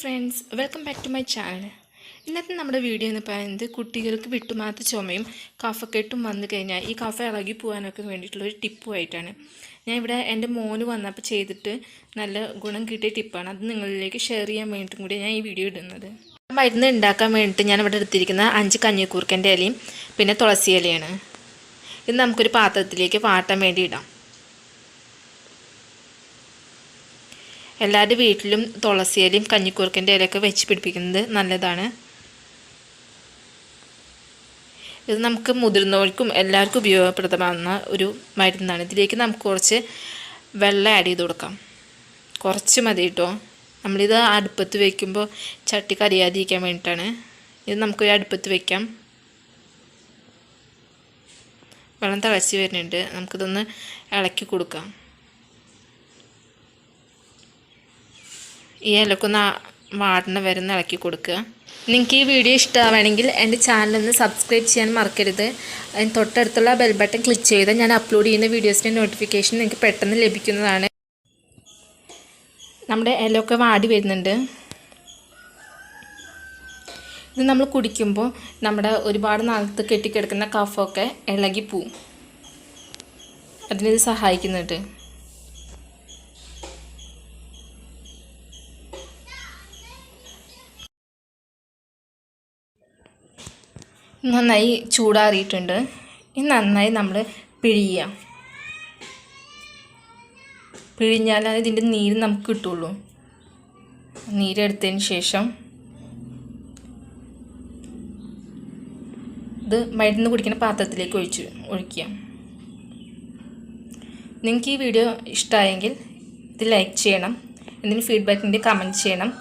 friends, welcome back to my channel. ഇന്നത്തെ നമ്മുടെ video എന്ന് പറയുന്നത് കുട്ടികൾക്ക് വിട്ടുമാറാത്ത ചുമയും കഫക്കെട്ടും വന്നു കഴിഞ്ഞാൽ ഈ കഫ ഇളകി പോകാനൊക്കെ വേണ്ടിയിട്ടുള്ള ഒരു ടിപ്പുമായിട്ടാണ്. ഞാൻ ഇവിടെ എൻ്റെ മോന് വന്നപ്പോൾ ചെയ്തിട്ട് നല്ല ഗുണം കിട്ടിയ ടിപ്പാണ്. അത് നിങ്ങളിലേക്ക് ഷെയർ ചെയ്യാൻ വേണ്ടിയിട്ടും കൂടി ഞാൻ ഈ വീഡിയോ ഇടുന്നത്. മരുന്ന് ഉണ്ടാക്കാൻ വേണ്ടിയിട്ട് ഞാൻ ഇവിടെ എടുത്തിരിക്കുന്ന 5 കഞ്ഞിക്കൂർക്കൻ്റെ ഇലയും പിന്നെ തുളസി ഇലയാണ്. ഇത് നമുക്കൊരു പാത്രത്തിലേക്ക് വാട്ടാൻ വേണ്ടി ഇടാം. എല്ലാവരുടെ വീട്ടിലും തുളസി ഇലയും കഞ്ഞിക്കൂർക്കൻ്റെ ഇലയൊക്കെ വെച്ച് പിടിപ്പിക്കുന്നത് നല്ലതാണ്. ഇത് നമുക്ക് മുതിർന്നവർക്കും എല്ലാവർക്കും ഉപയോഗപ്രദമാകുന്ന ഒരു മരുന്നാണ്. ഇതിലേക്ക് നമുക്ക് കുറച്ച് വെള്ളം ആഡ് ചെയ്ത് കൊടുക്കാം. കുറച്ച് മതി കേട്ടോ. നമ്മളിത് അടുപ്പത്ത് വയ്ക്കുമ്പോൾ ചട്ടി കരിയാതിരിക്കാൻ വേണ്ടിയിട്ടാണ്. ഇത് നമുക്കൊരു അടുപ്പത്ത് വയ്ക്കാം. വെള്ളം തിളച്ച് വരുന്നുണ്ട്. നമുക്കിതൊന്ന് ഇളക്കി കൊടുക്കാം. ഈ ഇലക്കൊന്ന് വാടണ വരെ ഇളക്കി കൊടുക്കുക. നിങ്ങൾക്ക് ഈ വീഡിയോ ഇഷ്ടമാണെങ്കിൽ എൻ്റെ ചാനലൊന്ന് സബ്സ്ക്രൈബ് ചെയ്യാൻ മറക്കരുത്. അതിന് തൊട്ടടുത്തുള്ള ബെൽ ബട്ടൺ ക്ലിക്ക് ചെയ്താൽ ഞാൻ അപ്ലോഡ് ചെയ്യുന്ന വീഡിയോസിൻ്റെ നോട്ടിഫിക്കേഷൻ നിങ്ങൾക്ക് പെട്ടെന്ന് ലഭിക്കുന്നതാണ്. നമ്മുടെ ഇലയൊക്കെ വാടി വരുന്നുണ്ട്. ഇത് നമ്മൾ കുടിക്കുമ്പോൾ നമ്മുടെ ഒരുപാട് നാളത്ത് കെട്ടിക്കിടക്കുന്ന കഫമൊക്കെ ഇളകി പോവും. അതിനിത് സഹായിക്കുന്നുണ്ട്. നന്നായി ചൂടാറിയിട്ടുണ്ട്. ഇത് നന്നായി നമ്മൾ പിഴിയുക. പിഴിഞ്ഞാലാണ് ഇതിൻ്റെ നീര് നമുക്ക് കിട്ടുള്ളൂ. നീരെടുത്തതിന് ശേഷം ഇത് മരുന്ന് കുടിക്കുന്ന പാത്രത്തിലേക്ക് ഒഴിക്കുക. നിങ്ങൾക്ക് ഈ വീഡിയോ ഇഷ്ടമായെങ്കിൽ ഇത് ലൈക്ക് ചെയ്യണം. എന്തെങ്കിലും ഫീഡ്ബാക്കിൻ്റെ കമൻറ്റ് ചെയ്യണം.